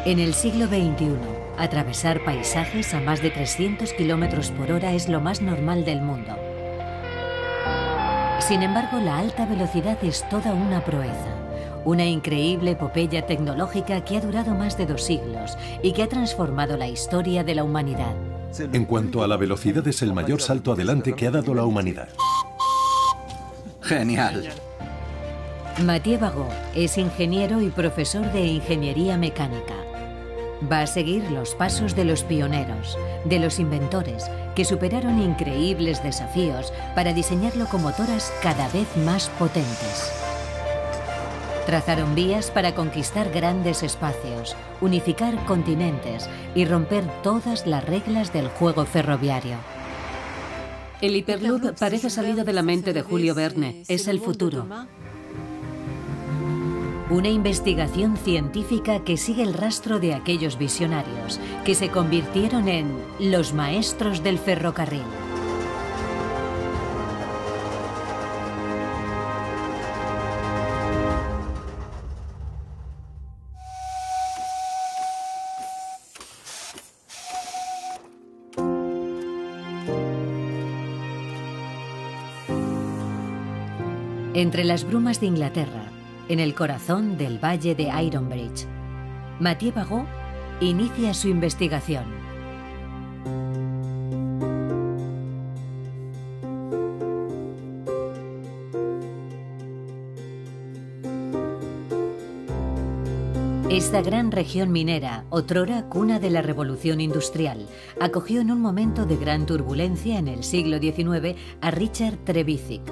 En el siglo XXI, atravesar paisajes a más de 300 kilómetros por hora es lo más normal del mundo. Sin embargo, la alta velocidad es toda una proeza. Una increíble epopeya tecnológica que ha durado más de 2 siglos y que ha transformado la historia de la humanidad. En cuanto a la velocidad, es el mayor salto adelante que ha dado la humanidad. Genial. Mathieu Bagot es ingeniero y profesor de ingeniería mecánica. Va a seguir los pasos de los pioneros, de los inventores, que superaron increíbles desafíos para diseñar locomotoras cada vez más potentes. Trazaron vías para conquistar grandes espacios, unificar continentes y romper todas las reglas del juego ferroviario. El Hyperloop parece salido de la mente de Julio Verne. Es el futuro. Una investigación científica que sigue el rastro de aquellos visionarios que se convirtieron en los maestros del ferrocarril. Entre las brumas de Inglaterra, en el corazón del valle de Ironbridge, Mathieu Bagot inicia su investigación. Esta gran región minera, otrora cuna de la revolución industrial, acogió en un momento de gran turbulencia en el siglo XIX a Richard Trevithick,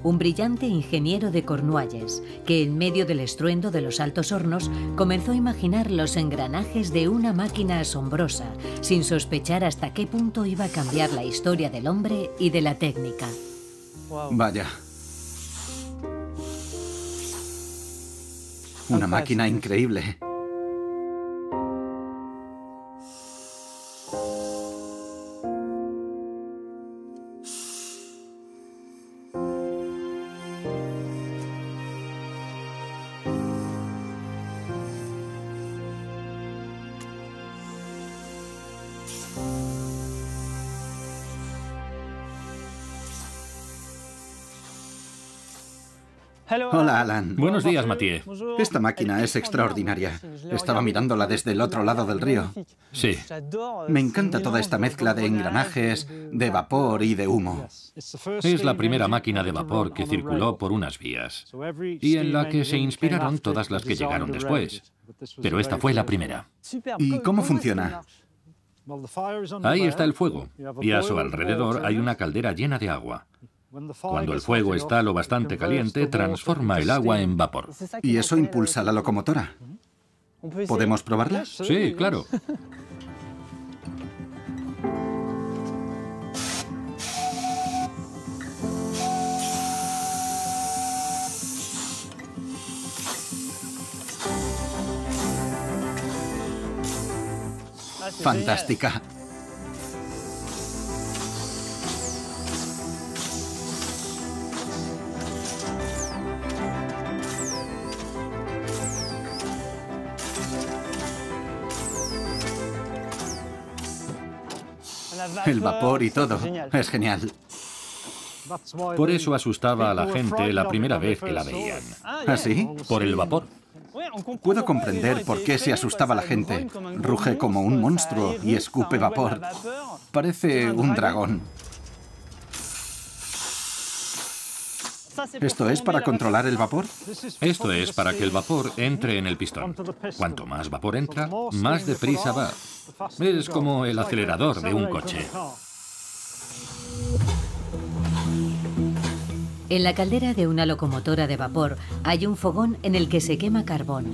un brillante ingeniero de Cornualles, que en medio del estruendo de los altos hornos comenzó a imaginar los engranajes de una máquina asombrosa, sin sospechar hasta qué punto iba a cambiar la historia del hombre y de la técnica. Vaya. Una máquina increíble. Hola, Alan. Buenos días, Mathieu. Esta máquina es extraordinaria. Estaba mirándola desde el otro lado del río. Sí. Me encanta toda esta mezcla de engranajes, de vapor y de humo. Es la primera máquina de vapor que circuló por unas vías y en la que se inspiraron todas las que llegaron después. Pero esta fue la primera. ¿Y cómo funciona? Ahí está el fuego y a su alrededor hay una caldera llena de agua. Cuando el fuego está lo bastante caliente, transforma el agua en vapor. ¿Y eso impulsa la locomotora? ¿Podemos probarla? Sí, claro. Fantástica. El vapor y todo. Es genial. Por eso asustaba a la gente la primera vez que la veían. ¿Ah, sí? Por el vapor. Puedo comprender por qué se asustaba la gente. Ruge como un monstruo y escupe vapor. Parece un dragón. ¿Esto es para controlar el vapor? Esto es para que el vapor entre en el pistón. Cuanto más vapor entra, más deprisa va. Es como el acelerador de un coche. En la caldera de una locomotora de vapor hay un fogón en el que se quema carbón.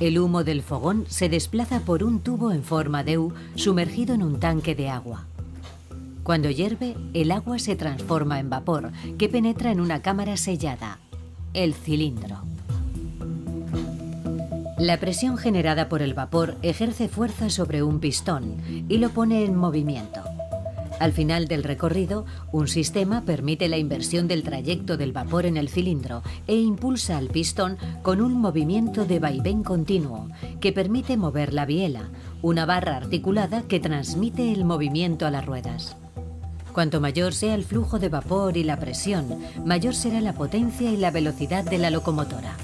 El humo del fogón se desplaza por un tubo en forma de U sumergido en un tanque de agua. Cuando hierve, el agua se transforma en vapor que penetra en una cámara sellada, el cilindro. La presión generada por el vapor ejerce fuerza sobre un pistón y lo pone en movimiento. Al final del recorrido, un sistema permite la inversión del trayecto del vapor en el cilindro e impulsa al pistón con un movimiento de vaivén continuo que permite mover la biela, una barra articulada que transmite el movimiento a las ruedas. Cuanto mayor sea el flujo de vapor y la presión, mayor será la potencia y la velocidad de la locomotora.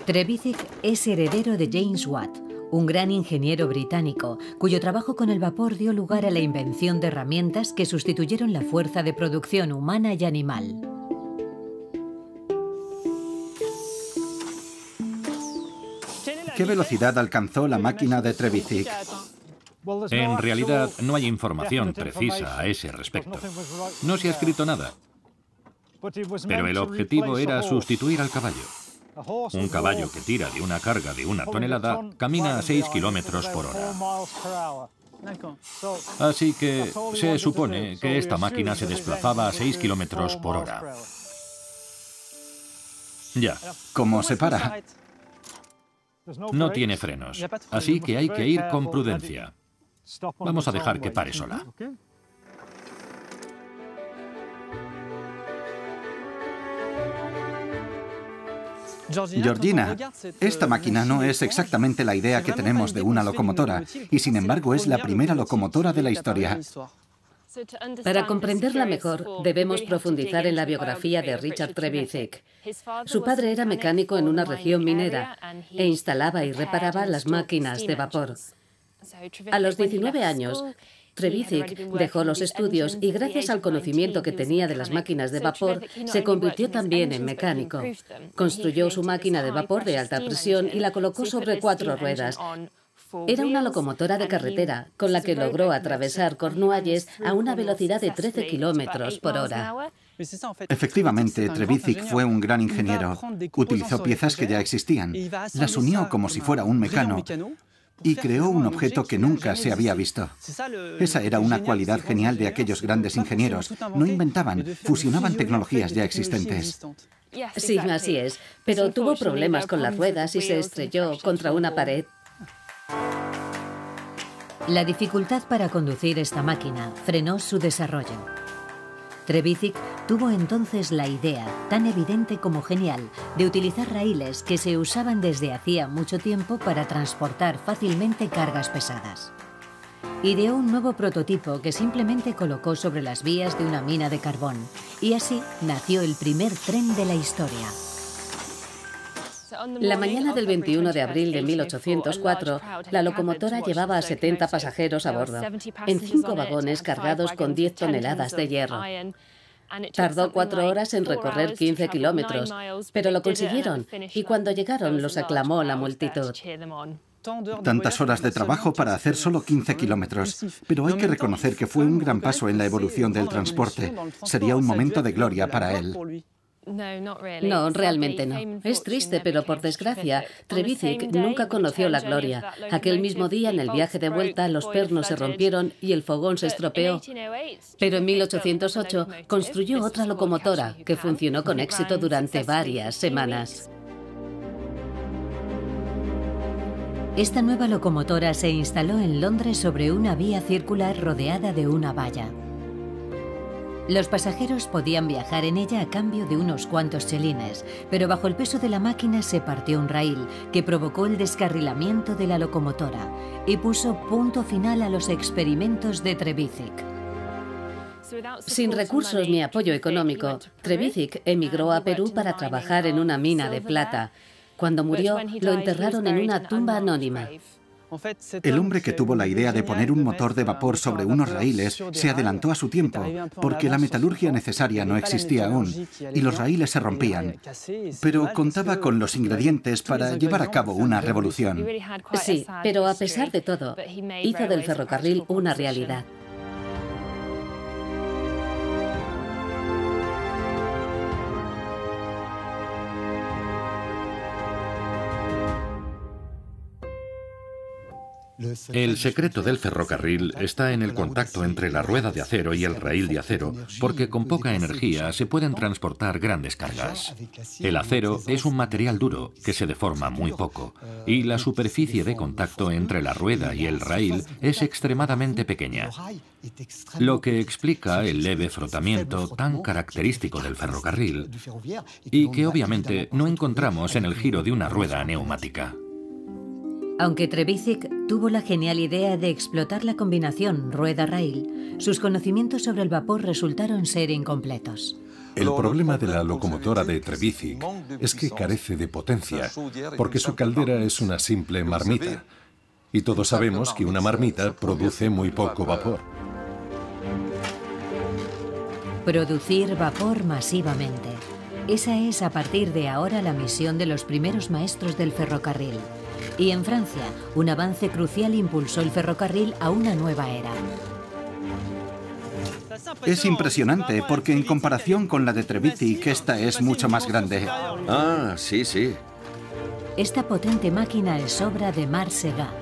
Trevithick es heredero de James Watt, un gran ingeniero británico, cuyo trabajo con el vapor dio lugar a la invención de herramientas que sustituyeron la fuerza de producción humana y animal. ¿Qué velocidad alcanzó la máquina de Trevithick? En realidad, no hay información precisa a ese respecto. No se ha escrito nada. Pero el objetivo era sustituir al caballo. Un caballo que tira de una carga de 1 tonelada camina a 6 kilómetros por hora. Así que se supone que esta máquina se desplazaba a 6 kilómetros por hora. Ya. ¿Cómo se para? No tiene frenos, así que hay que ir con prudencia. Vamos a dejar que pare sola. Georgina, esta máquina no es exactamente la idea que tenemos de una locomotora, y sin embargo es la primera locomotora de la historia. Para comprenderla mejor, debemos profundizar en la biografía de Richard Trevithick. Su padre era mecánico en una región minera e instalaba y reparaba las máquinas de vapor. A los 19 años, Trevithick dejó los estudios y gracias al conocimiento que tenía de las máquinas de vapor, se convirtió también en mecánico. Construyó su máquina de vapor de alta presión y la colocó sobre 4 ruedas. Era una locomotora de carretera, con la que logró atravesar Cornualles a una velocidad de 13 kilómetros por hora. Efectivamente, Trevithick fue un gran ingeniero. Utilizó piezas que ya existían, las unió como si fuera un mecano y creó un objeto que nunca se había visto. Esa era una cualidad genial de aquellos grandes ingenieros. No inventaban, fusionaban tecnologías ya existentes. Sí, así es, pero tuvo problemas con las ruedas y se estrelló contra una pared. La dificultad para conducir esta máquina frenó su desarrollo. Trevithick tuvo entonces la idea, tan evidente como genial, de utilizar raíles que se usaban desde hacía mucho tiempo para transportar fácilmente cargas pesadas. Ideó un nuevo prototipo que simplemente colocó sobre las vías de una mina de carbón, y así nació el primer tren de la historia. La mañana del 21 de abril de 1804, la locomotora llevaba a 70 pasajeros a bordo, en 5 vagones cargados con 10 toneladas de hierro. Tardó 4 horas en recorrer 15 kilómetros, pero lo consiguieron, y cuando llegaron los aclamó la multitud. Tantas horas de trabajo para hacer solo 15 kilómetros. Pero hay que reconocer que fue un gran paso en la evolución del transporte. Sería un momento de gloria para él. No, realmente no. Es triste, pero por desgracia, Trevithick nunca conoció la gloria. Aquel mismo día, en el viaje de vuelta, los pernos se rompieron y el fogón se estropeó. Pero en 1808 construyó otra locomotora que funcionó con éxito durante varias semanas. Esta nueva locomotora se instaló en Londres sobre una vía circular rodeada de una valla. Los pasajeros podían viajar en ella a cambio de unos cuantos chelines, pero bajo el peso de la máquina se partió un raíl que provocó el descarrilamiento de la locomotora y puso punto final a los experimentos de Trevithick. Sin recursos ni apoyo económico, Trevithick emigró a Perú para trabajar en una mina de plata. Cuando murió, lo enterraron en una tumba anónima. El hombre que tuvo la idea de poner un motor de vapor sobre unos raíles se adelantó a su tiempo, porque la metalurgia necesaria no existía aún, y los raíles se rompían. Pero contaba con los ingredientes para llevar a cabo una revolución. Sí, pero a pesar de todo, hizo del ferrocarril una realidad. El secreto del ferrocarril está en el contacto entre la rueda de acero y el raíl de acero, porque con poca energía se pueden transportar grandes cargas. El acero es un material duro que se deforma muy poco, y la superficie de contacto entre la rueda y el raíl es extremadamente pequeña, lo que explica el leve frotamiento tan característico del ferrocarril y que obviamente no encontramos en el giro de una rueda neumática. Aunque Trevithick tuvo la genial idea de explotar la combinación rueda-raíl, sus conocimientos sobre el vapor resultaron ser incompletos. El problema de la locomotora de Trevithick es que carece de potencia, porque su caldera es una simple marmita. Y todos sabemos que una marmita produce muy poco vapor. Producir vapor masivamente. Esa es a partir de ahora la misión de los primeros maestros del ferrocarril. Y en Francia, un avance crucial impulsó el ferrocarril a una nueva era. Es impresionante porque en comparación con la de Trevithick, esta es mucho más grande. Ah, sí, sí. Esta potente máquina es obra de Marc Segat.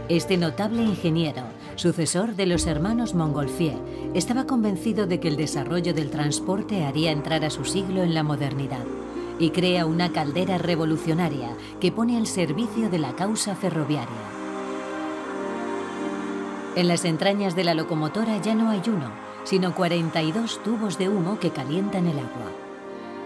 Este notable ingeniero, sucesor de los hermanos Montgolfier, estaba convencido de que el desarrollo del transporte haría entrar a su siglo en la modernidad y crea una caldera revolucionaria que pone al servicio de la causa ferroviaria. En las entrañas de la locomotora ya no hay uno, sino 42 tubos de humo que calientan el agua.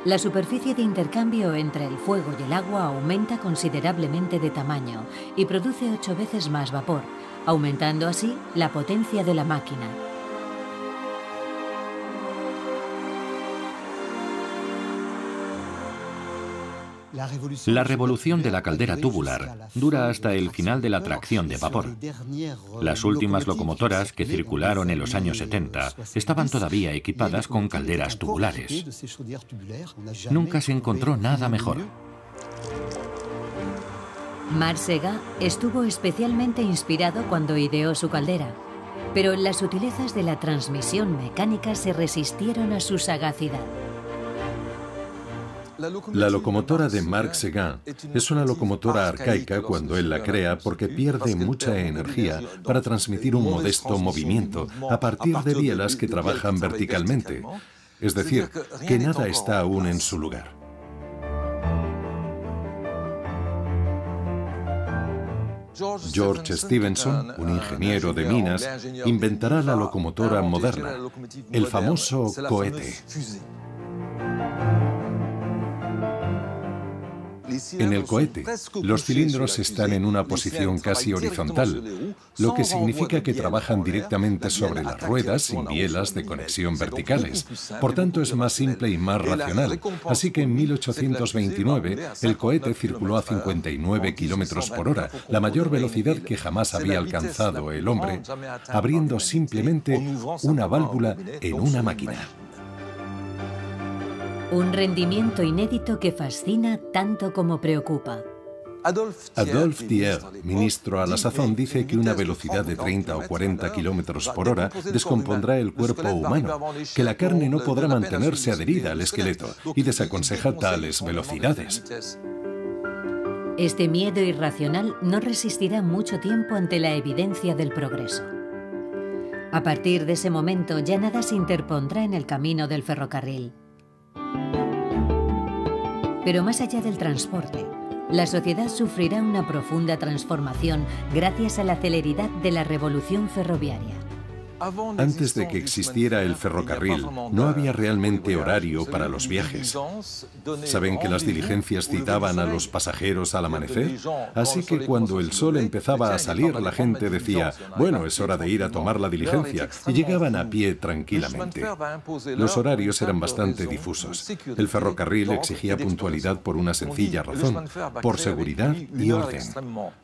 La superficie de intercambio entre el fuego y el agua aumenta considerablemente de tamaño y produce 8 veces más vapor, aumentando así la potencia de la máquina. La revolución de la caldera tubular dura hasta el final de la tracción de vapor. Las últimas locomotoras que circularon en los años 70 estaban todavía equipadas con calderas tubulares. Nunca se encontró nada mejor. Marc Segat estuvo especialmente inspirado cuando ideó su caldera, pero las sutilezas de la transmisión mecánica se resistieron a su sagacidad. La locomotora de Marc Segat es una locomotora arcaica cuando él la crea porque pierde mucha energía para transmitir un modesto movimiento a partir de bielas que trabajan verticalmente. Es decir, que nada está aún en su lugar. George Stephenson, un ingeniero de minas, inventará la locomotora moderna, el famoso cohete. En el cohete, los cilindros están en una posición casi horizontal, lo que significa que trabajan directamente sobre las ruedas sin bielas de conexión verticales. Por tanto, es más simple y más racional. Así que en 1829, el cohete circuló a 59 kilómetros por hora, la mayor velocidad que jamás había alcanzado el hombre, abriendo simplemente una válvula en una máquina. Un rendimiento inédito que fascina tanto como preocupa. Adolphe Thiers, ministro a la sazón, dice que una velocidad de 30 o 40 kilómetros por hora descompondrá el cuerpo humano, que la carne no podrá mantenerse adherida al esqueleto y desaconseja tales velocidades. Este miedo irracional no resistirá mucho tiempo ante la evidencia del progreso. A partir de ese momento ya nada se interpondrá en el camino del ferrocarril. Pero más allá del transporte, la sociedad sufrirá una profunda transformación gracias a la celeridad de la revolución ferroviaria. Antes de que existiera el ferrocarril, no había realmente horario para los viajes. ¿Saben que las diligencias citaban a los pasajeros al amanecer? Así que cuando el sol empezaba a salir, la gente decía, bueno, es hora de ir a tomar la diligencia, y llegaban a pie tranquilamente. Los horarios eran bastante difusos. El ferrocarril exigía puntualidad por una sencilla razón, por seguridad y orden.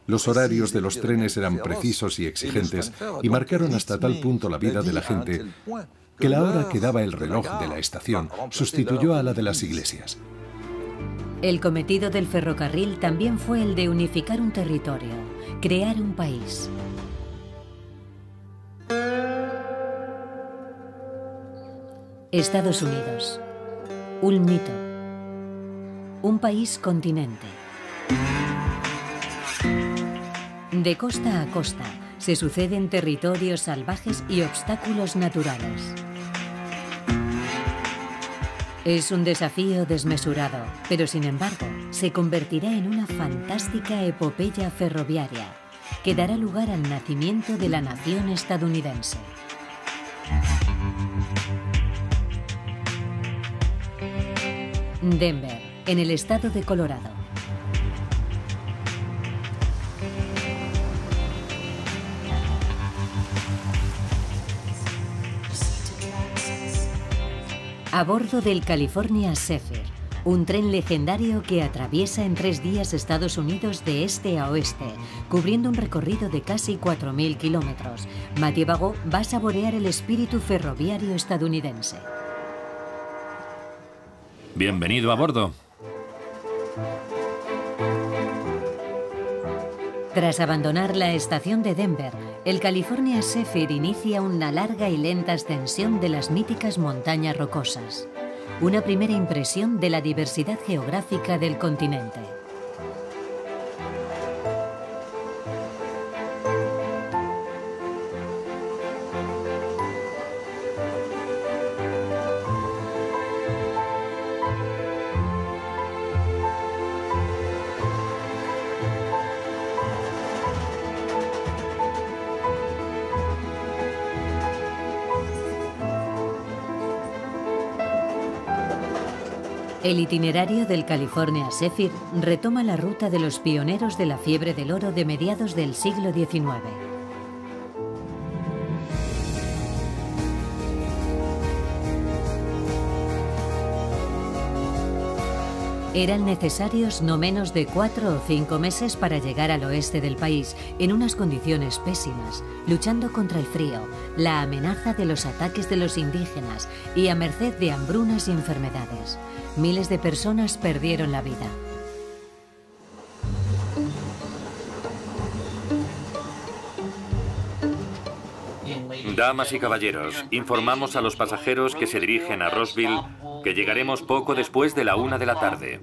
Los horarios de los trenes eran precisos y exigentes y marcaron hasta tal punto la vida de la gente que la hora que daba el reloj de la estación sustituyó a la de las iglesias. El cometido del ferrocarril también fue el de unificar un territorio, crear un país. Estados Unidos. Un mito. Un país continente. De costa a costa, se suceden territorios salvajes y obstáculos naturales. Es un desafío desmesurado, pero sin embargo, se convertirá en una fantástica epopeya ferroviaria que dará lugar al nacimiento de la nación estadounidense. Denver, en el estado de Colorado. A bordo del California Zephyr, un tren legendario que atraviesa en 3 días Estados Unidos de este a oeste, cubriendo un recorrido de casi 4.000 kilómetros, Mathieu Bagot va a saborear el espíritu ferroviario estadounidense. Bienvenido a bordo. Tras abandonar la estación de Denver, el California Zephyr inicia una larga y lenta ascensión de las míticas montañas rocosas. Una primera impresión de la diversidad geográfica del continente. El itinerario del California Zephyr retoma la ruta de los pioneros de la fiebre del oro de mediados del siglo XIX. Eran necesarios no menos de 4 o 5 meses para llegar al oeste del país, en unas condiciones pésimas, luchando contra el frío, la amenaza de los ataques de los indígenas y a merced de hambrunas y enfermedades. Miles de personas perdieron la vida. Damas y caballeros, informamos a los pasajeros que se dirigen a Rossville que llegaremos poco después de la 1 de la tarde.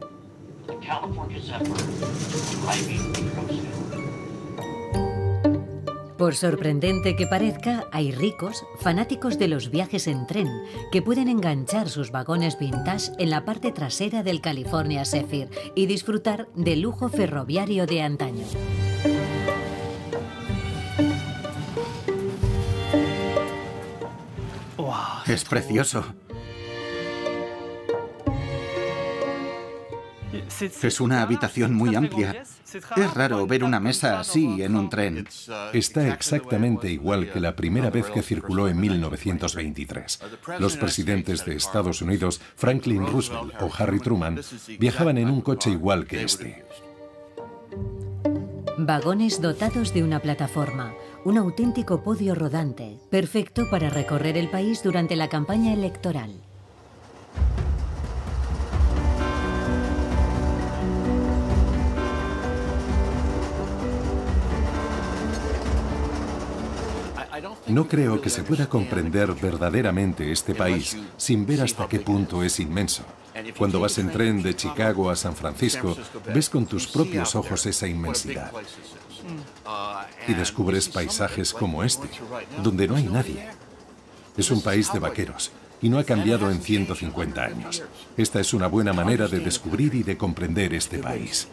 Por sorprendente que parezca, hay ricos, fanáticos de los viajes en tren, que pueden enganchar sus vagones vintage en la parte trasera del California Zephyr y disfrutar del lujo ferroviario de antaño. Es precioso. Es una habitación muy amplia. Es raro ver una mesa así en un tren. Está exactamente igual que la primera vez que circuló en 1923. Los presidentes de Estados Unidos, Franklin Roosevelt o Harry Truman, viajaban en un coche igual que este. Vagones dotados de una plataforma, un auténtico podio rodante, perfecto para recorrer el país durante la campaña electoral. No creo que se pueda comprender verdaderamente este país sin ver hasta qué punto es inmenso. Cuando vas en tren de Chicago a San Francisco, ves con tus propios ojos esa inmensidad. Y descubres paisajes como este, donde no hay nadie. Es un país de vaqueros y no ha cambiado en 150 años. Esta es una buena manera de descubrir y de comprender este país.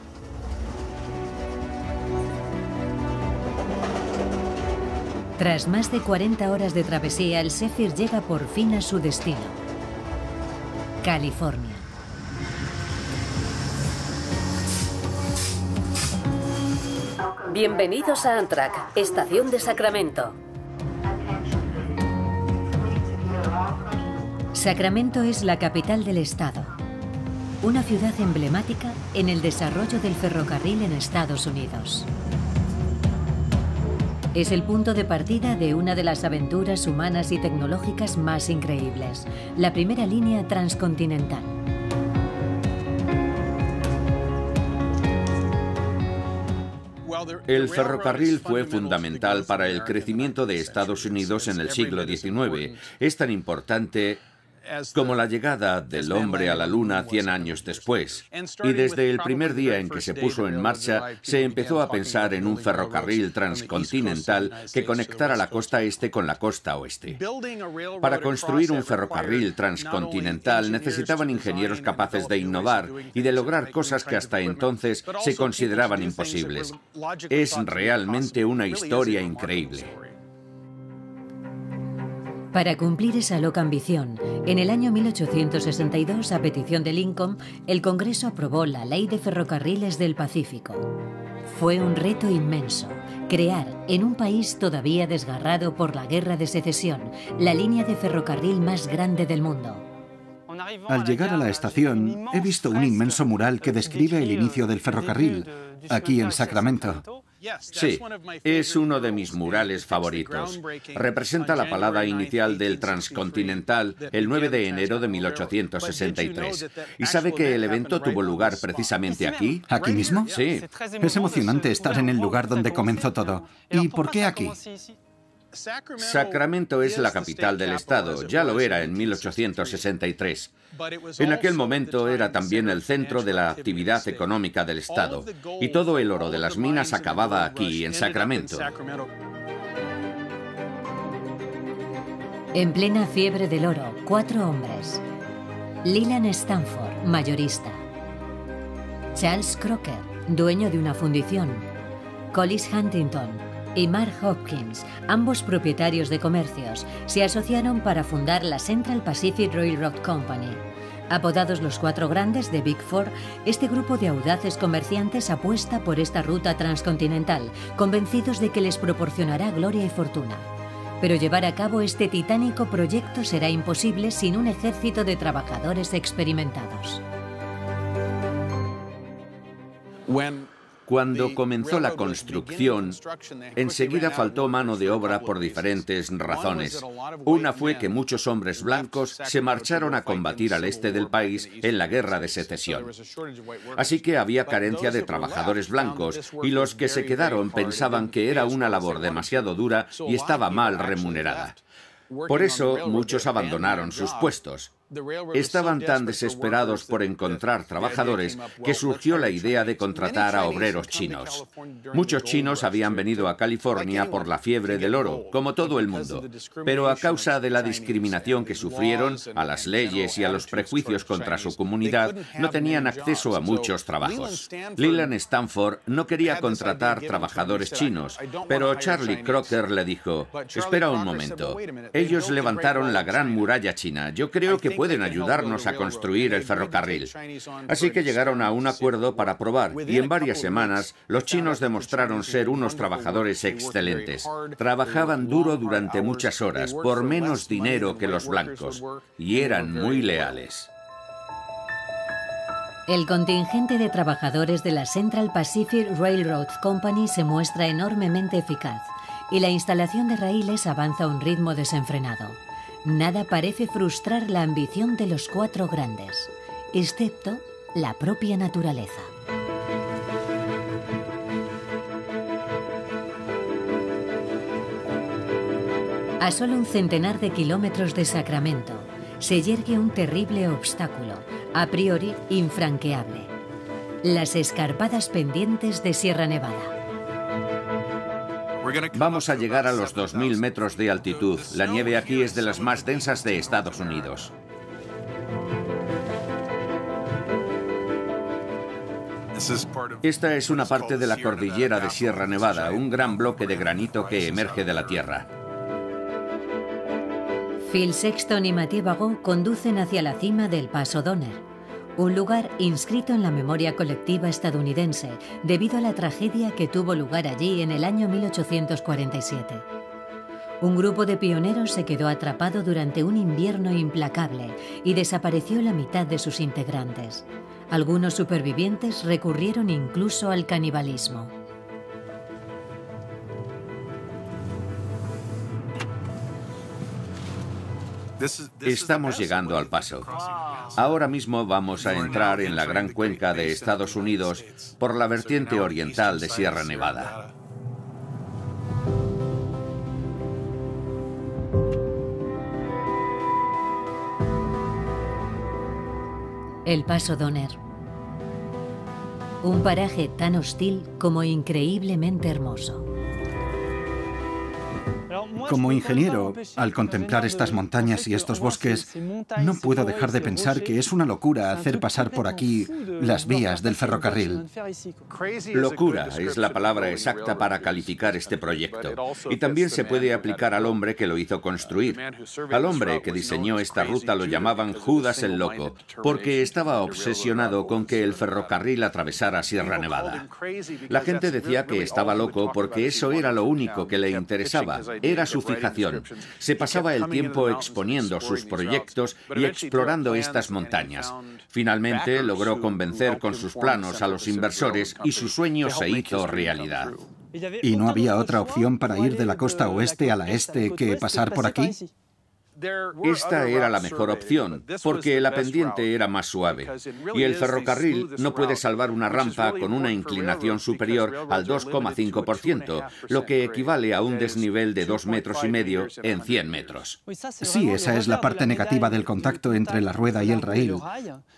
Tras más de 40 horas de travesía, el Zephyr llega por fin a su destino: California. Bienvenidos a Amtrak, estación de Sacramento. Sacramento es la capital del estado, una ciudad emblemática en el desarrollo del ferrocarril en Estados Unidos. Es el punto de partida de una de las aventuras humanas y tecnológicas más increíbles, la primera línea transcontinental. El ferrocarril fue fundamental para el crecimiento de Estados Unidos en el siglo XIX. Es tan importante como la llegada del hombre a la Luna 100 años después. Y desde el primer día en que se puso en marcha, se empezó a pensar en un ferrocarril transcontinental que conectara la costa este con la costa oeste. Para construir un ferrocarril transcontinental necesitaban ingenieros capaces de innovar y de lograr cosas que hasta entonces se consideraban imposibles. Es realmente una historia increíble. Para cumplir esa loca ambición, en el año 1862, a petición de Lincoln, el Congreso aprobó la Ley de Ferrocarriles del Pacífico. Fue un reto inmenso, crear, en un país todavía desgarrado por la Guerra de Secesión, la línea de ferrocarril más grande del mundo. Al llegar a la estación, he visto un inmenso mural que describe el inicio del ferrocarril, aquí en Sacramento. Sí, es uno de mis murales favoritos. Representa la palada inicial del Transcontinental el 9 de enero de 1863. ¿Y sabe que el evento tuvo lugar precisamente aquí? ¿Aquí mismo? Sí. Es emocionante estar en el lugar donde comenzó todo. ¿Y por qué aquí? Sacramento es la capital del estado, ya lo era en 1863. En aquel momento era también el centro de la actividad económica del estado, y todo el oro de las minas acababa aquí, en Sacramento. En plena fiebre del oro, 4 hombres. Leland Stanford, mayorista. Charles Crocker, dueño de una fundición. Collis Huntington y Mark Hopkins, ambos propietarios de comercios, se asociaron para fundar la Central Pacific Railroad Company. Apodados los 4 grandes de Big Four, este grupo de audaces comerciantes apuesta por esta ruta transcontinental, convencidos de que les proporcionará gloria y fortuna. Pero llevar a cabo este titánico proyecto será imposible sin un ejército de trabajadores experimentados. Cuando comenzó la construcción, enseguida faltó mano de obra por diferentes razones. Una fue que muchos hombres blancos se marcharon a combatir al este del país en la Guerra de Secesión. Así que había carencia de trabajadores blancos y los que se quedaron pensaban que era una labor demasiado dura y estaba mal remunerada. Por eso muchos abandonaron sus puestos. Estaban tan desesperados por encontrar trabajadores que surgió la idea de contratar a obreros chinos. Muchos chinos habían venido a California por la fiebre del oro, como todo el mundo, pero a causa de la discriminación que sufrieron, a las leyes y a los prejuicios contra su comunidad, no tenían acceso a muchos trabajos. Leland Stanford no quería contratar trabajadores chinos, pero Charlie Crocker le dijo: «Espera un momento, ellos levantaron la Gran Muralla China, yo creo que pueden ayudarnos a construir el ferrocarril». Así que llegaron a un acuerdo para probar, y en varias semanas los chinos demostraron ser unos trabajadores excelentes. Trabajaban duro durante muchas horas, por menos dinero que los blancos, y eran muy leales. El contingente de trabajadores de la Central Pacific Railroad Company se muestra enormemente eficaz, y la instalación de raíles avanza a un ritmo desenfrenado. Nada parece frustrar la ambición de los 4 grandes, excepto la propia naturaleza. A solo un centenar de kilómetros de Sacramento, se yergue un terrible obstáculo, a priori infranqueable: las escarpadas pendientes de Sierra Nevada. Vamos a llegar a los 2000 metros de altitud. La nieve aquí es de las más densas de Estados Unidos. Esta es una parte de la cordillera de Sierra Nevada, un gran bloque de granito que emerge de la tierra. Phil Sexton y Mathieu Bagot conducen hacia la cima del Paso Donner, un lugar inscrito en la memoria colectiva estadounidense debido a la tragedia que tuvo lugar allí en el año 1847. Un grupo de pioneros se quedó atrapado durante un invierno implacable y desapareció la mitad de sus integrantes. Algunos supervivientes recurrieron incluso al canibalismo. Estamos llegando al paso. Ahora mismo vamos a entrar en la gran cuenca de Estados Unidos por la vertiente oriental de Sierra Nevada. El Paso Donner. Un paraje tan hostil como increíblemente hermoso. Como ingeniero, al contemplar estas montañas y estos bosques, no puedo dejar de pensar que es una locura hacer pasar por aquí las vías del ferrocarril. Locura es la palabra exacta para calificar este proyecto. Y también se puede aplicar al hombre que lo hizo construir. Al hombre que diseñó esta ruta lo llamaban Judas el Loco, porque estaba obsesionado con que el ferrocarril atravesara Sierra Nevada. La gente decía que estaba loco porque eso era lo único que le interesaba. Era su fijación. Se pasaba el tiempo exponiendo sus proyectos y explorando estas montañas. Finalmente logró convencer con sus planos a los inversores y su sueño se hizo realidad. ¿Y no había otra opción para ir de la costa oeste a la este que pasar por aquí? Esta era la mejor opción, porque la pendiente era más suave. Y el ferrocarril no puede salvar una rampa con una inclinación superior al 2,5%, lo que equivale a un desnivel de 2,5 metros en 100 metros. Sí, esa es la parte negativa del contacto entre la rueda y el raíl.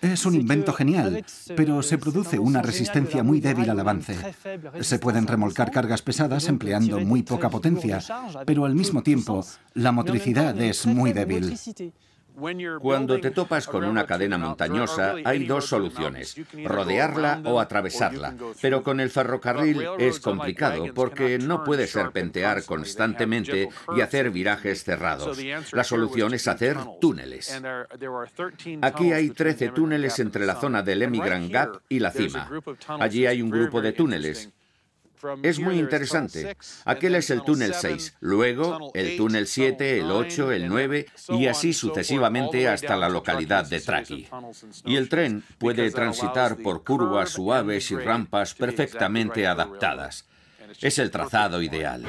Es un invento genial, pero se produce una resistencia muy débil al avance. Se pueden remolcar cargas pesadas empleando muy poca potencia, pero al mismo tiempo, la motricidad es muy débil. Cuando te topas con una cadena montañosa, hay dos soluciones, rodearla o atravesarla. Pero con el ferrocarril es complicado porque no puedes serpentear constantemente y hacer virajes cerrados. La solución es hacer túneles. Aquí hay 13 túneles entre la zona del Emigrant Gap y la cima. Allí hay un grupo de túneles. Es muy interesante. Aquel es el túnel 6, luego el túnel 7, el 8, el 9 y así sucesivamente hasta la localidad de Truckee. Y el tren puede transitar por curvas suaves y rampas perfectamente adaptadas. Es el trazado ideal.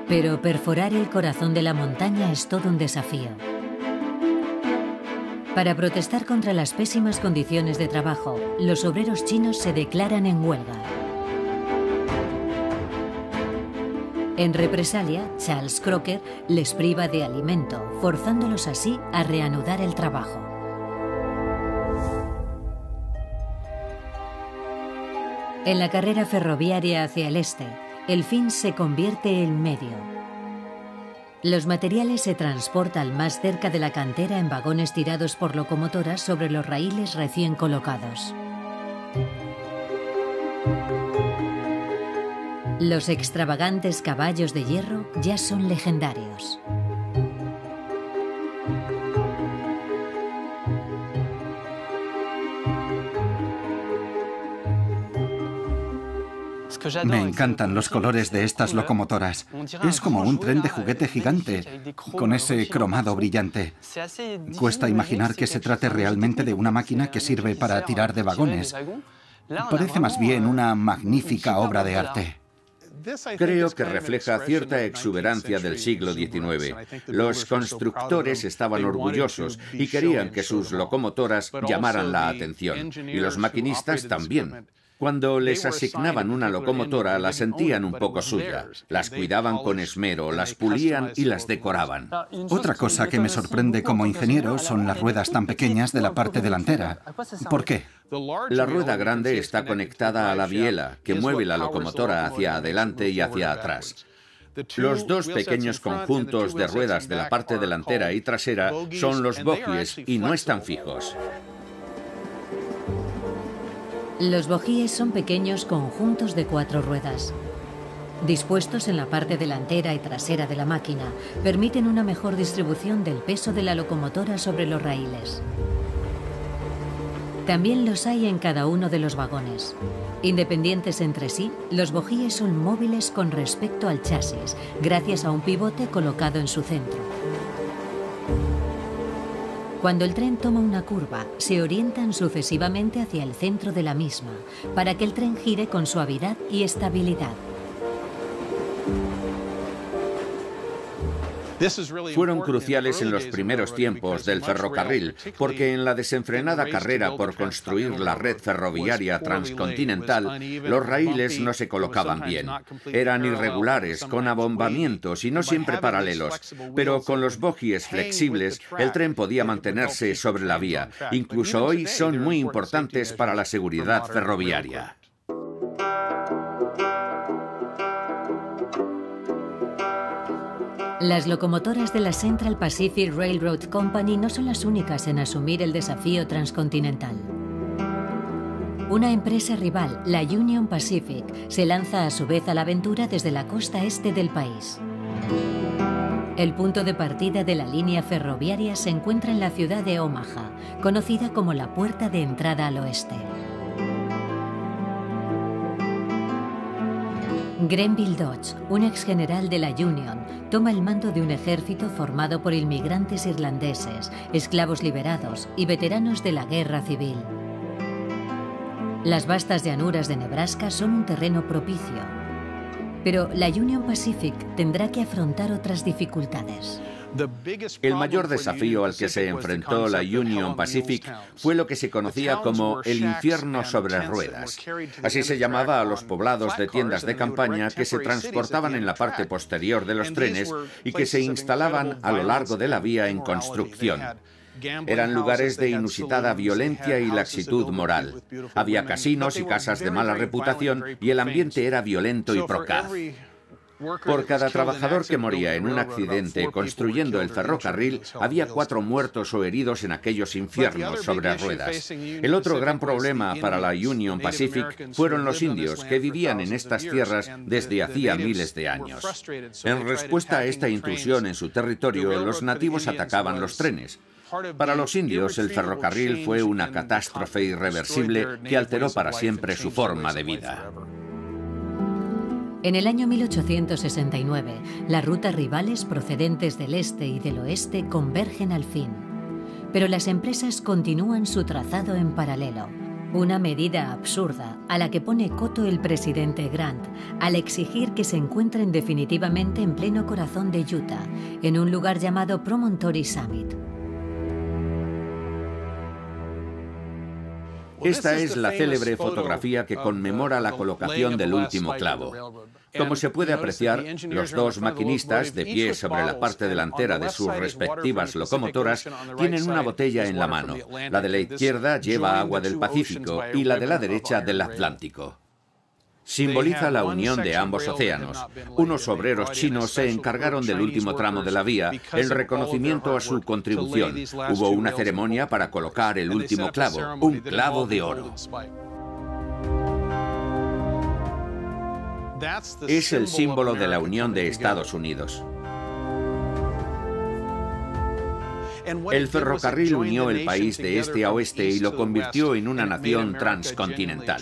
Pero perforar el corazón de la montaña es todo un desafío. Para protestar contra las pésimas condiciones de trabajo, los obreros chinos se declaran en huelga. En represalia, Charles Crocker les priva de alimento, forzándolos así a reanudar el trabajo. En la carrera ferroviaria hacia el este, el fin se convierte en medio. Los materiales se transportan más cerca de la cantera en vagones tirados por locomotoras sobre los raíles recién colocados. Los extravagantes caballos de hierro ya son legendarios. Me encantan los colores de estas locomotoras. Es como un tren de juguete gigante, con ese cromado brillante. Cuesta imaginar que se trate realmente de una máquina que sirve para tirar de vagones. Parece más bien una magnífica obra de arte. Creo que refleja cierta exuberancia del siglo XIX. Los constructores estaban orgullosos y querían que sus locomotoras llamaran la atención, y los maquinistas también. Cuando les asignaban una locomotora, la sentían un poco suya. Las cuidaban con esmero, las pulían y las decoraban. Otra cosa que me sorprende como ingeniero son las ruedas tan pequeñas de la parte delantera. ¿Por qué? La rueda grande está conectada a la biela, que mueve la locomotora hacia adelante y hacia atrás. Los dos pequeños conjuntos de ruedas de la parte delantera y trasera son los bogies y no están fijos. Los bogies son pequeños conjuntos de 4 ruedas. Dispuestos en la parte delantera y trasera de la máquina, permiten una mejor distribución del peso de la locomotora sobre los raíles. También los hay en cada uno de los vagones. Independientes entre sí, los bogies son móviles con respecto al chasis, gracias a un pivote colocado en su centro. Cuando el tren toma una curva, se orientan sucesivamente hacia el centro de la misma, para que el tren gire con suavidad y estabilidad. Fueron cruciales en los primeros tiempos del ferrocarril, porque en la desenfrenada carrera por construir la red ferroviaria transcontinental, los raíles no se colocaban bien. Eran irregulares, con abombamientos y no siempre paralelos, pero con los bogies flexibles, el tren podía mantenerse sobre la vía. Incluso hoy son muy importantes para la seguridad ferroviaria. Las locomotoras de la Central Pacific Railroad Company no son las únicas en asumir el desafío transcontinental. Una empresa rival, la Union Pacific, se lanza a su vez a la aventura desde la costa este del país. El punto de partida de la línea ferroviaria se encuentra en la ciudad de Omaha, conocida como la puerta de entrada al oeste. Grenville Dodge, un ex general de la Union, toma el mando de un ejército formado por inmigrantes irlandeses, esclavos liberados y veteranos de la guerra civil. Las vastas llanuras de Nebraska son un terreno propicio, pero la Union Pacific tendrá que afrontar otras dificultades. El mayor desafío al que se enfrentó la Union Pacific fue lo que se conocía como el infierno sobre ruedas. Así se llamaba a los poblados de tiendas de campaña que se transportaban en la parte posterior de los trenes y que se instalaban a lo largo de la vía en construcción. Eran lugares de inusitada violencia y laxitud moral. Había casinos y casas de mala reputación y el ambiente era violento y procaz. Por cada trabajador que moría en un accidente construyendo el ferrocarril, había 4 muertos o heridos en aquellos infiernos sobre ruedas. El otro gran problema para la Union Pacific fueron los indios que vivían en estas tierras desde hacía miles de años. En respuesta a esta intrusión en su territorio, los nativos atacaban los trenes. Para los indios, el ferrocarril fue una catástrofe irreversible que alteró para siempre su forma de vida. En el año 1869, las rutas rivales procedentes del este y del oeste convergen al fin. Pero las empresas continúan su trazado en paralelo. Una medida absurda a la que pone coto el presidente Grant al exigir que se encuentren definitivamente en pleno corazón de Utah, en un lugar llamado Promontory Summit. Esta es la célebre fotografía que conmemora la colocación del último clavo. Como se puede apreciar, los 2 maquinistas, de pie sobre la parte delantera de sus respectivas locomotoras, tienen una botella en la mano. La de la izquierda lleva agua del Pacífico y la de la derecha del Atlántico. Simboliza la unión de ambos océanos. Unos obreros chinos se encargaron del último tramo de la vía en reconocimiento a su contribución. Hubo una ceremonia para colocar el último clavo, un clavo de oro. Es el símbolo de la unión de Estados Unidos. El ferrocarril unió el país de este a oeste y lo convirtió en una nación transcontinental.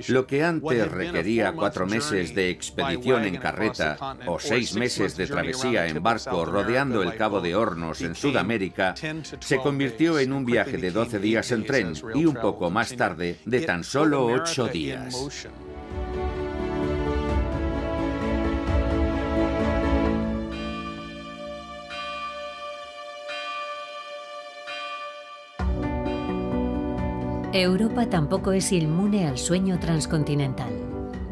Lo que antes requería 4 meses de expedición en carreta o 6 meses de travesía en barco rodeando el Cabo de Hornos en Sudamérica, se convirtió en un viaje de 12 días en tren y un poco más tarde de tan solo 8 días. Europa tampoco es inmune al sueño transcontinental.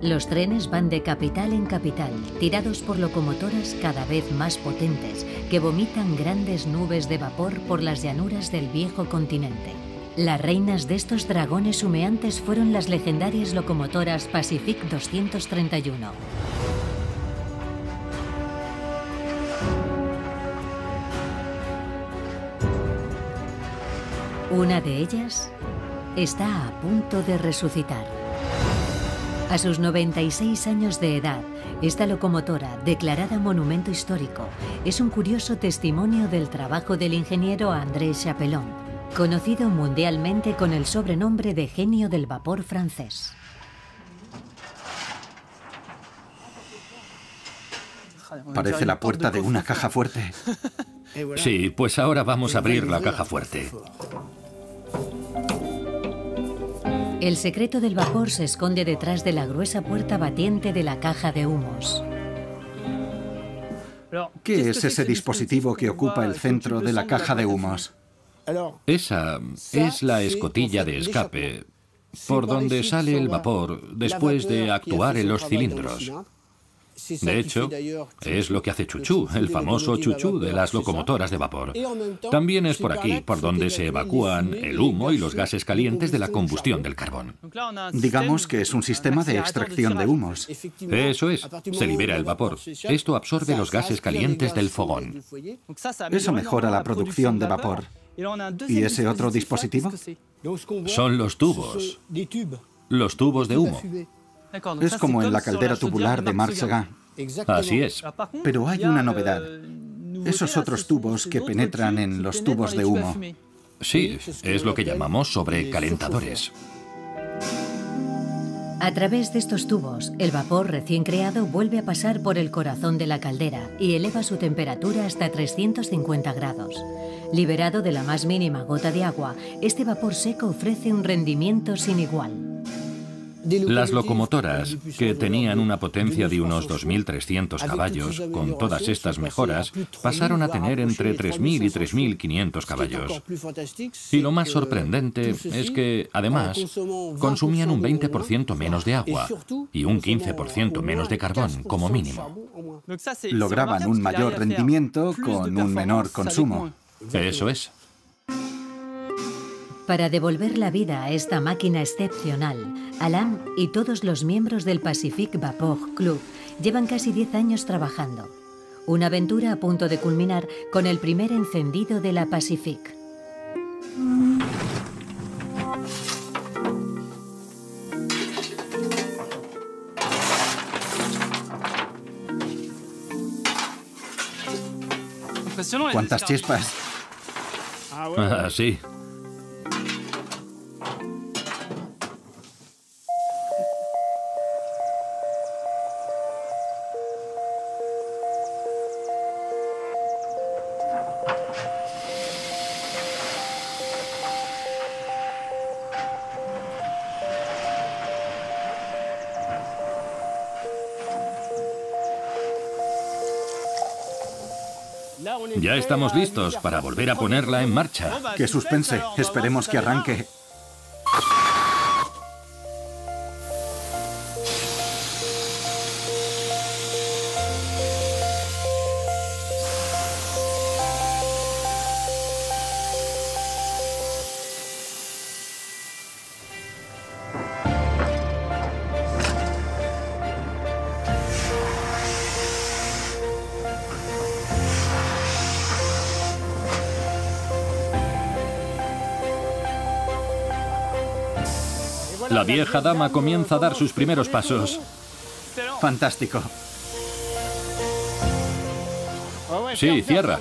Los trenes van de capital en capital, tirados por locomotoras cada vez más potentes, que vomitan grandes nubes de vapor por las llanuras del viejo continente. Las reinas de estos dragones humeantes fueron las legendarias locomotoras Pacific 231. Una de ellas está a punto de resucitar. A sus 96 años de edad, esta locomotora, declarada monumento histórico, es un curioso testimonio del trabajo del ingeniero André Chapelon, conocido mundialmente con el sobrenombre de genio del vapor francés. Parece la puerta de una caja fuerte. Sí, pues ahora vamos a abrir la caja fuerte. El secreto del vapor se esconde detrás de la gruesa puerta batiente de la caja de humos. ¿Qué es ese dispositivo que ocupa el centro de la caja de humos? Esa es la escotilla de escape, por donde sale el vapor después de actuar en los cilindros. De hecho, es lo que hace chuchú, el famoso chuchú de las locomotoras de vapor. También es por aquí por donde se evacúan el humo y los gases calientes de la combustión del carbón. Digamos que es un sistema de extracción de humos. Eso es, se libera el vapor. Esto absorbe los gases calientes del fogón. Eso mejora la producción de vapor. ¿Y ese otro dispositivo? Son los tubos. Los tubos de humo. Es como en la caldera tubular de Marc-Seguin. Así es. Pero hay una novedad. Esos otros tubos que penetran en los tubos de humo. Sí, es lo que llamamos sobrecalentadores. A través de estos tubos, el vapor recién creado vuelve a pasar por el corazón de la caldera y eleva su temperatura hasta 350 grados. Liberado de la más mínima gota de agua, este vapor seco ofrece un rendimiento sin igual. Las locomotoras, que tenían una potencia de unos 2.300 caballos, con todas estas mejoras, pasaron a tener entre 3.000 y 3.500 caballos. Y lo más sorprendente es que, además, consumían un 20% menos de agua y un 15% menos de carbón, como mínimo. Lograban un mayor rendimiento con un menor consumo. Eso es. Para devolver la vida a esta máquina excepcional, Alain y todos los miembros del Pacific Vapor Club llevan casi 10 años trabajando. Una aventura a punto de culminar con el primer encendido de la Pacific. ¿Cuántas chispas? Ah, sí. Ya estamos listos para volver a ponerla en marcha. ¡Qué suspense! Esperemos que arranque. La vieja dama comienza a dar sus primeros pasos. Fantástico. Sí, cierra.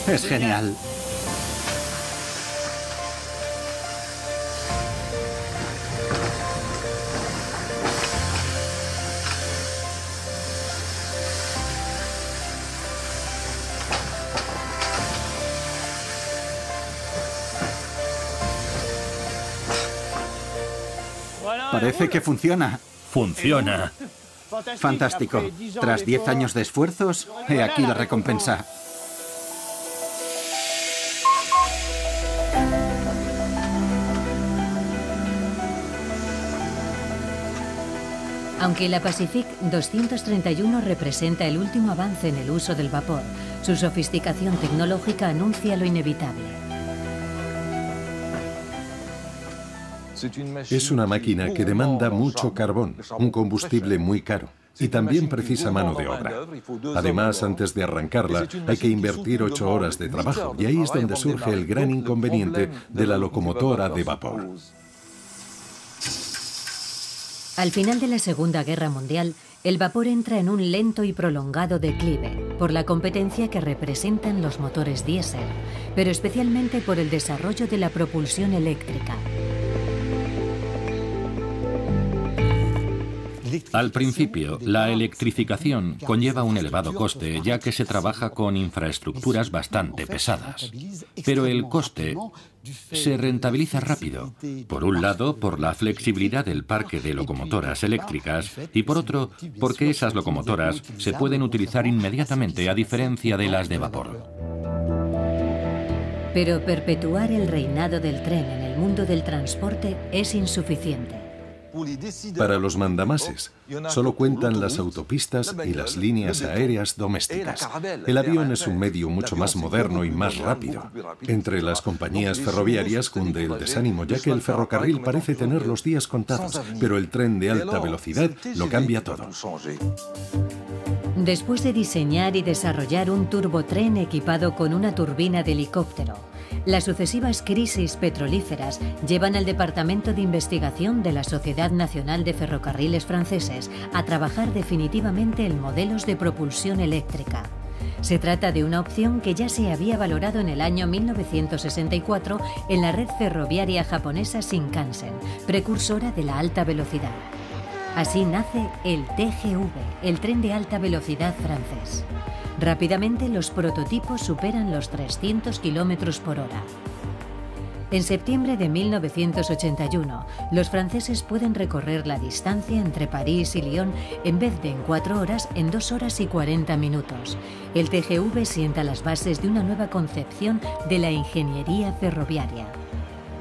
Es genial. Parece que funciona. Funciona. Fantástico. Tras 10 años de esfuerzos, he aquí la recompensa. Aunque la Pacific 231 representa el último avance en el uso del vapor, su sofisticación tecnológica anuncia lo inevitable. Es una máquina que demanda mucho carbón, un combustible muy caro, y también precisa mano de obra. Además, antes de arrancarla, hay que invertir 8 horas de trabajo, y ahí es donde surge el gran inconveniente de la locomotora de vapor. Al final de la Segunda Guerra Mundial, el vapor entra en un lento y prolongado declive por la competencia que representan los motores diésel, pero especialmente por el desarrollo de la propulsión eléctrica. Al principio, la electrificación conlleva un elevado coste, ya que se trabaja con infraestructuras bastante pesadas. Pero el coste se rentabiliza rápido. Por un lado, por la flexibilidad del parque de locomotoras eléctricas y por otro, porque esas locomotoras se pueden utilizar inmediatamente a diferencia de las de vapor. Pero perpetuar el reinado del tren en el mundo del transporte es insuficiente. Para los mandamases, solo cuentan las autopistas y las líneas aéreas domésticas. El avión es un medio mucho más moderno y más rápido. Entre las compañías ferroviarias cunde el desánimo, ya que el ferrocarril parece tener los días contados, pero el tren de alta velocidad lo cambia todo. Después de diseñar y desarrollar un turbotren equipado con una turbina de helicóptero, las sucesivas crisis petrolíferas llevan al Departamento de Investigación de la Sociedad Nacional de Ferrocarriles franceses a trabajar definitivamente en modelos de propulsión eléctrica. Se trata de una opción que ya se había valorado en el año 1964 en la red ferroviaria japonesa Shinkansen, precursora de la alta velocidad. Así nace el TGV, el tren de alta velocidad francés. Rápidamente los prototipos superan los 300 km por hora. En septiembre de 1981, los franceses pueden recorrer la distancia entre París y Lyon en vez de en 4 horas, en 2 horas y 40 minutos. El TGV sienta las bases de una nueva concepción de la ingeniería ferroviaria.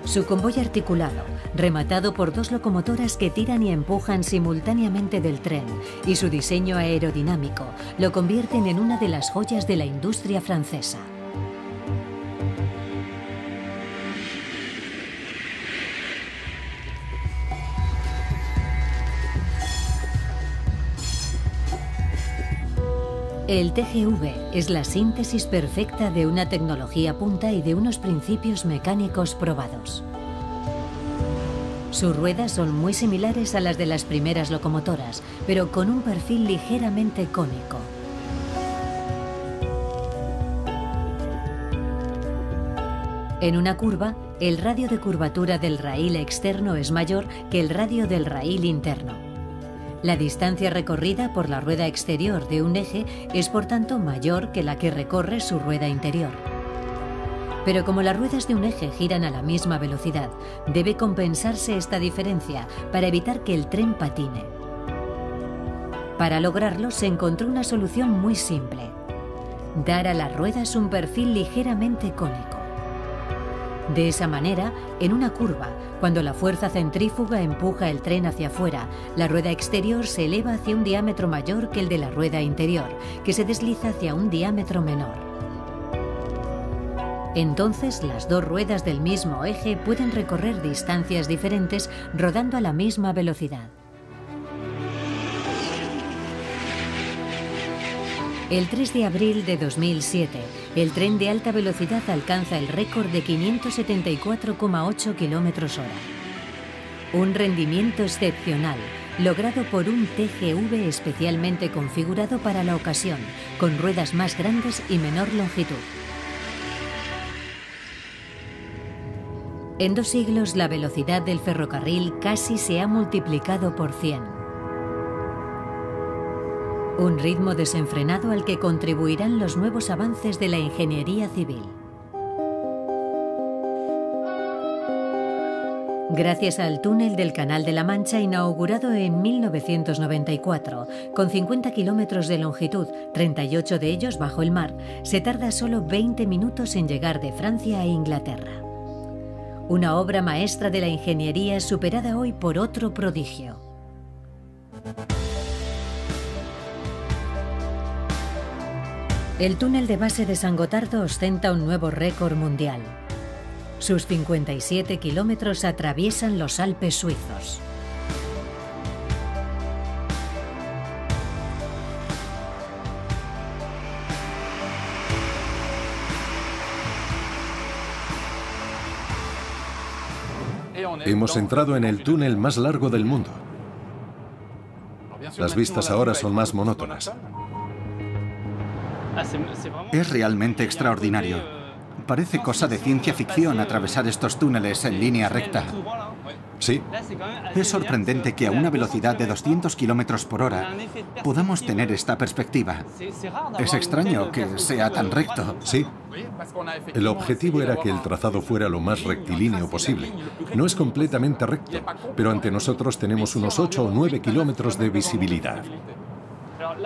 Su convoy articulado, rematado por 2 locomotoras que tiran y empujan simultáneamente del tren, y su diseño aerodinámico lo convierten en una de las joyas de la industria francesa. El TGV es la síntesis perfecta de una tecnología punta y de unos principios mecánicos probados. Sus ruedas son muy similares a las de las primeras locomotoras, pero con un perfil ligeramente cónico. En una curva, el radio de curvatura del raíl externo es mayor que el radio del raíl interno. La distancia recorrida por la rueda exterior de un eje es por tanto mayor que la que recorre su rueda interior. Pero como las ruedas de un eje giran a la misma velocidad, debe compensarse esta diferencia para evitar que el tren patine. Para lograrlo se encontró una solución muy simple: dar a las ruedas un perfil ligeramente cónico. De esa manera, en una curva, cuando la fuerza centrífuga empuja el tren hacia afuera, la rueda exterior se eleva hacia un diámetro mayor que el de la rueda interior, que se desliza hacia un diámetro menor. Entonces, las 2 ruedas del mismo eje pueden recorrer distancias diferentes rodando a la misma velocidad. El 3 de abril de 2007, el tren de alta velocidad alcanza el récord de 574,8 km/h. Un rendimiento excepcional, logrado por un TGV especialmente configurado para la ocasión, con ruedas más grandes y menor longitud. En 2 siglos, la velocidad del ferrocarril casi se ha multiplicado por 100. Un ritmo desenfrenado al que contribuirán los nuevos avances de la ingeniería civil. Gracias al túnel del Canal de la Mancha, inaugurado en 1994, con 50 kilómetros de longitud, 38 de ellos bajo el mar, se tarda solo 20 minutos en llegar de Francia a Inglaterra. Una obra maestra de la ingeniería superada hoy por otro prodigio. El túnel de base de San Gotardo ostenta un nuevo récord mundial. Sus 57 kilómetros atraviesan los Alpes suizos. Hemos entrado en el túnel más largo del mundo. Las vistas ahora son más monótonas. Es realmente extraordinario. Parece cosa de ciencia ficción atravesar estos túneles en línea recta. Sí. Es sorprendente que a una velocidad de 200 kilómetros por hora podamos tener esta perspectiva. Es extraño que sea tan recto. Sí. El objetivo era que el trazado fuera lo más rectilíneo posible. No es completamente recto, pero ante nosotros tenemos unos 8 o 9 kilómetros de visibilidad.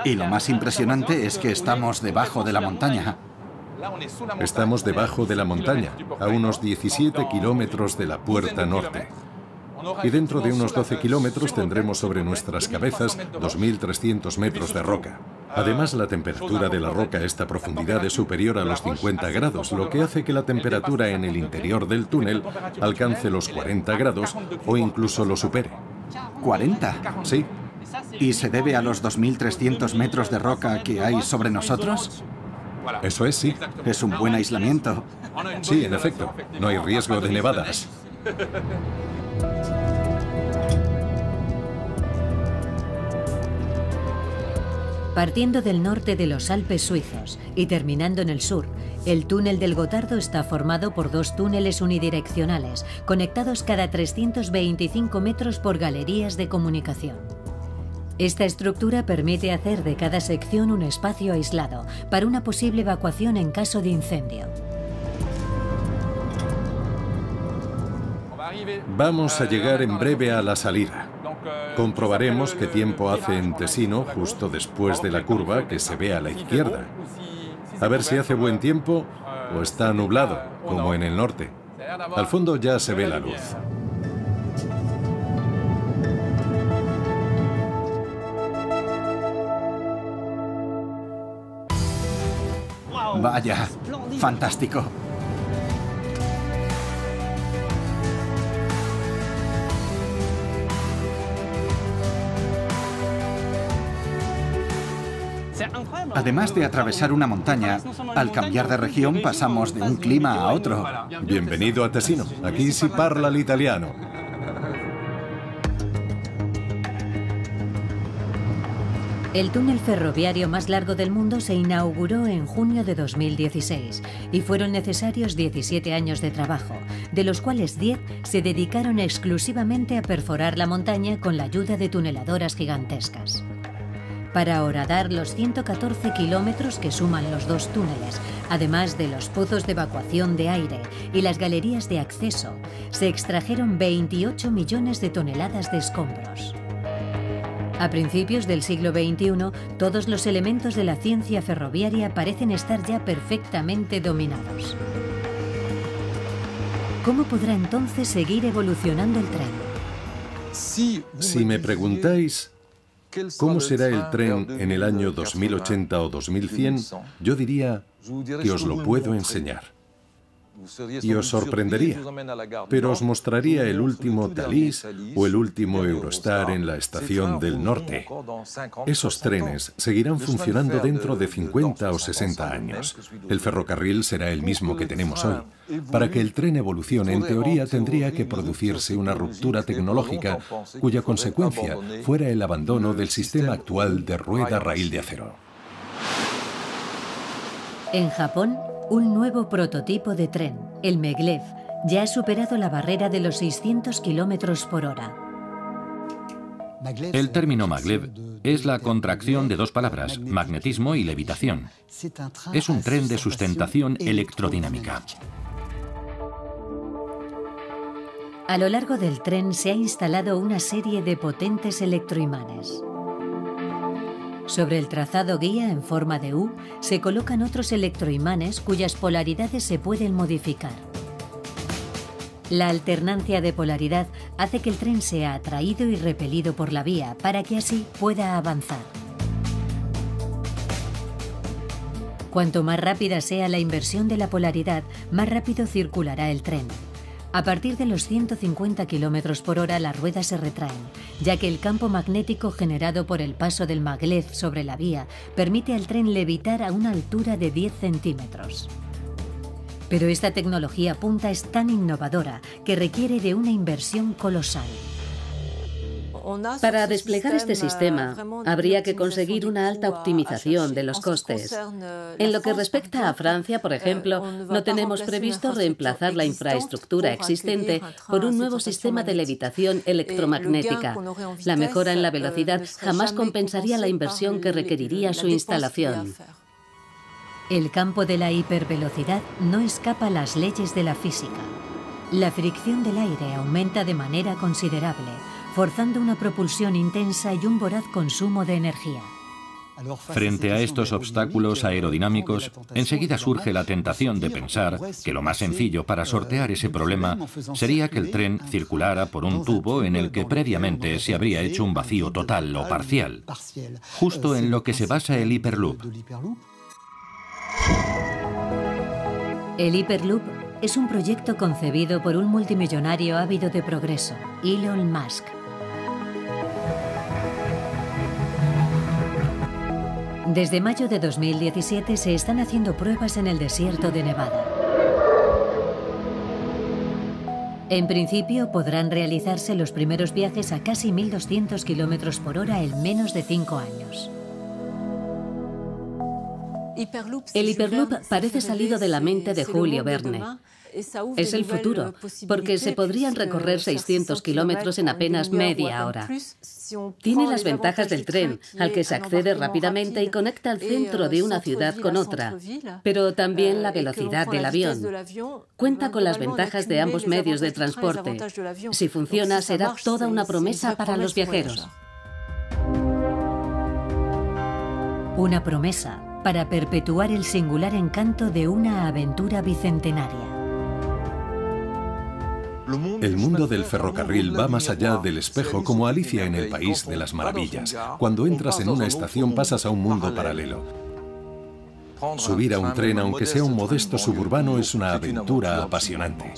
Y lo más impresionante es que estamos debajo de la montaña. Estamos debajo de la montaña, a unos 17 kilómetros de la puerta norte. Y dentro de unos 12 kilómetros tendremos sobre nuestras cabezas 2.300 metros de roca. Además, la temperatura de la roca a esta profundidad es superior a los 50 grados, lo que hace que la temperatura en el interior del túnel alcance los 40 grados o incluso lo supere. ¿40? Sí. ¿Y se debe a los 2.300 metros de roca que hay sobre nosotros? Eso es, sí. Es un buen aislamiento. Sí, en efecto. No hay riesgo de nevadas. Partiendo del norte de los Alpes suizos y terminando en el sur, el túnel del Gotardo está formado por 2 túneles unidireccionales, conectados cada 325 metros por galerías de comunicación. Esta estructura permite hacer de cada sección un espacio aislado para una posible evacuación en caso de incendio. Vamos a llegar en breve a la salida. Comprobaremos qué tiempo hace en Tesino justo después de la curva que se ve a la izquierda. A ver si hace buen tiempo o está nublado, como en el norte. Al fondo ya se ve la luz. Vaya, fantástico. Además de atravesar una montaña, al cambiar de región pasamos de un clima a otro. Bienvenido a Tesino. Aquí si parla l'italiano. El túnel ferroviario más largo del mundo se inauguró en junio de 2016 y fueron necesarios 17 años de trabajo, de los cuales 10 se dedicaron exclusivamente a perforar la montaña con la ayuda de tuneladoras gigantescas. Para horadar los 114 kilómetros que suman los 2 túneles, además de los pozos de evacuación de aire y las galerías de acceso, se extrajeron 28 millones de toneladas de escombros. A principios del siglo XXI, todos los elementos de la ciencia ferroviaria parecen estar ya perfectamente dominados. ¿Cómo podrá entonces seguir evolucionando el tren? Si me preguntáis cómo será el tren en el año 2080 o 2100, yo diría que os lo puedo enseñar. Y os sorprendería, pero os mostraría el último Thalys o el último Eurostar en la estación del norte. Esos trenes seguirán funcionando dentro de 50 o 60 años. El ferrocarril será el mismo que tenemos hoy. Para que el tren evolucione, en teoría, tendría que producirse una ruptura tecnológica cuya consecuencia fuera el abandono del sistema actual de rueda-raíl de acero. En Japón, un nuevo prototipo de tren, el Maglev, ya ha superado la barrera de los 600 kilómetros por hora. El término maglev es la contracción de 2 palabras, magnetismo y levitación. Es un tren de sustentación electrodinámica. A lo largo del tren se ha instalado una serie de potentes electroimanes. Sobre el trazado guía en forma de U se colocan otros electroimanes cuyas polaridades se pueden modificar. La alternancia de polaridad hace que el tren sea atraído y repelido por la vía para que así pueda avanzar. Cuanto más rápida sea la inversión de la polaridad, más rápido circulará el tren. A partir de los 150 km por hora las ruedas se retraen, ya que el campo magnético generado por el paso del maglev sobre la vía permite al tren levitar a una altura de 10 centímetros. Pero esta tecnología punta es tan innovadora que requiere de una inversión colosal. Para desplegar este sistema, habría que conseguir una alta optimización de los costes. En lo que respecta a Francia, por ejemplo, no tenemos previsto reemplazar la infraestructura existente por un nuevo sistema de levitación electromagnética. La mejora en la velocidad jamás compensaría la inversión que requeriría su instalación. El campo de la hipervelocidad no escapa a las leyes de la física. La fricción del aire aumenta de manera considerable, forzando una propulsión intensa y un voraz consumo de energía. Frente a estos obstáculos aerodinámicos, enseguida surge la tentación de pensar que lo más sencillo para sortear ese problema sería que el tren circulara por un tubo en el que previamente se habría hecho un vacío total o parcial, justo en lo que se basa el Hyperloop. El Hyperloop es un proyecto concebido por un multimillonario ávido de progreso, Elon Musk. Desde mayo de 2017 se están haciendo pruebas en el desierto de Nevada. En principio podrán realizarse los primeros viajes a casi 1.200 km por hora en menos de 5 años. El Hyperloop parece salido de la mente de Julio Verne. Es el futuro, porque se podrían recorrer 600 kilómetros en apenas media hora. Tiene las ventajas del tren, al que se accede rápidamente y conecta el centro de una ciudad con otra, pero también la velocidad del avión. Cuenta con las ventajas de ambos medios de transporte. Si funciona, será toda una promesa para los viajeros. Una promesa para perpetuar el singular encanto de una aventura bicentenaria. El mundo del ferrocarril va más allá del espejo, como Alicia en el País de las Maravillas. Cuando entras en una estación pasas a un mundo paralelo. Subir a un tren, aunque sea un modesto suburbano, es una aventura apasionante.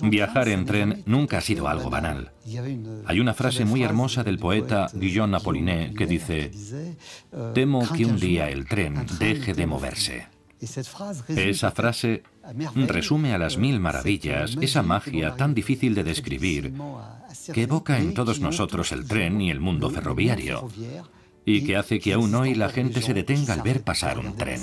Viajar en tren nunca ha sido algo banal. Hay una frase muy hermosa del poeta Guillaume Apollinaire que dice: «Temo que un día el tren deje de moverse». Esa frase resume a las mil maravillas esa magia tan difícil de describir que evoca en todos nosotros el tren y el mundo ferroviario, y que hace que aún hoy la gente se detenga al ver pasar un tren.